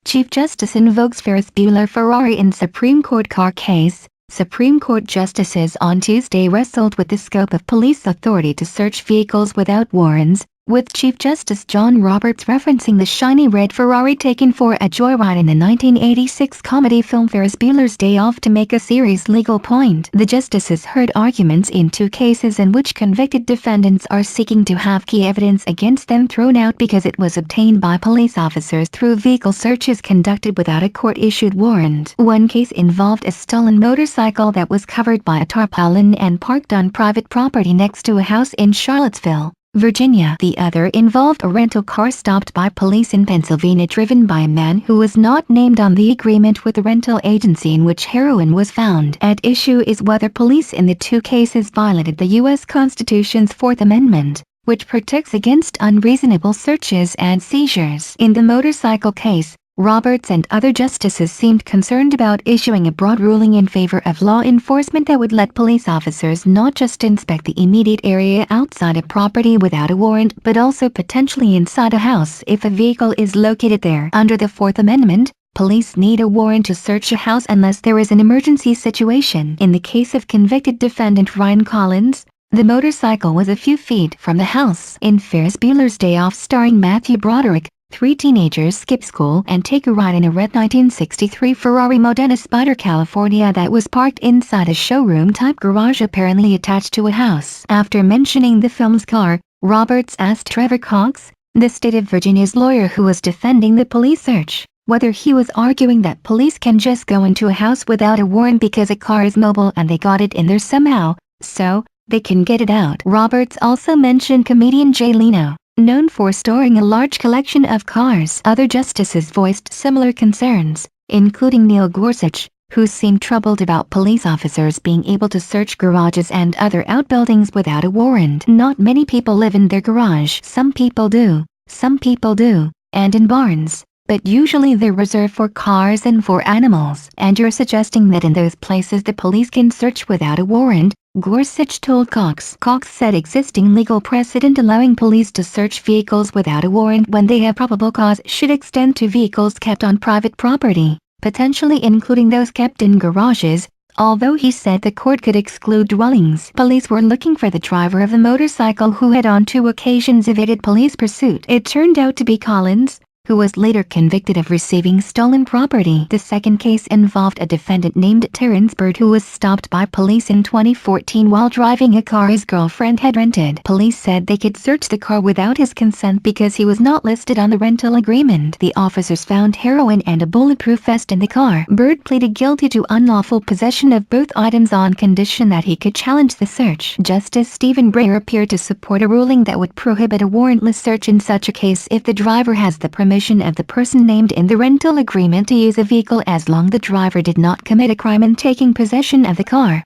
Chief Justice invokes Ferris Bueller Ferrari in Supreme Court car case. Supreme Court justices on Tuesday wrestled with the scope of police authority to search vehicles without warrants, with Chief Justice John Roberts referencing the shiny red Ferrari taken for a joyride in the 1986 comedy film Ferris Bueller's Day Off to make a serious legal point. The justices heard arguments in two cases in which convicted defendants are seeking to have key evidence against them thrown out because it was obtained by police officers through vehicle searches conducted without a court-issued warrant. One case involved a stolen motorcycle that was covered by a tarpaulin and parked on private property next to a house in Charlottesville, Virginia. The other involved a rental car stopped by police in Pennsylvania driven by a man who was not named on the agreement with the rental agency in which heroin was found. At issue is whether police in the two cases violated the U.S. Constitution's Fourth Amendment, which protects against unreasonable searches and seizures. In the motorcycle case, Roberts and other justices seemed concerned about issuing a broad ruling in favor of law enforcement that would let police officers not just inspect the immediate area outside a property without a warrant but also potentially inside a house if a vehicle is located there. Under the Fourth Amendment, police need a warrant to search a house unless there is an emergency situation. In the case of convicted defendant Ryan Collins, the motorcycle was a few feet from the house. In Ferris Bueller's Day Off starring Matthew Broderick, three teenagers skip school and take a ride in a red 1963 Ferrari Modena Spider California that was parked inside a showroom-type garage apparently attached to a house. After mentioning the film's car, Roberts asked Trevor Cox, the state of Virginia's lawyer who was defending the police search, whether he was arguing that police can just go into a house without a warrant because a car is mobile and they got it in there somehow, so they can get it out. Roberts also mentioned comedian Jay Leno, known for storing a large collection of cars. Other justices voiced similar concerns, including Neil Gorsuch, who seemed troubled about police officers being able to search garages and other outbuildings without a warrant. Not many people live in their garage. Some people do, and in barns, but usually they're reserved for cars and for animals. And you're suggesting that in those places the police can search without a warrant? Gorsuch told Cox. Cox said existing legal precedent allowing police to search vehicles without a warrant when they have probable cause should extend to vehicles kept on private property, potentially including those kept in garages, although he said the court could exclude dwellings. Police were looking for the driver of the motorcycle who had on two occasions evaded police pursuit. It turned out to be Collins, who was later convicted of receiving stolen property. The second case involved a defendant named Terrence Bird who was stopped by police in 2014 while driving a car his girlfriend had rented. Police said they could search the car without his consent because he was not listed on the rental agreement. The officers found heroin and a bulletproof vest in the car. Bird pleaded guilty to unlawful possession of both items on condition that he could challenge the search. Justice Stephen Breyer appeared to support a ruling that would prohibit a warrantless search in such a case if the driver has the permission of the person named in the rental agreement to use a vehicle as long the driver did not commit a crime in taking possession of the car.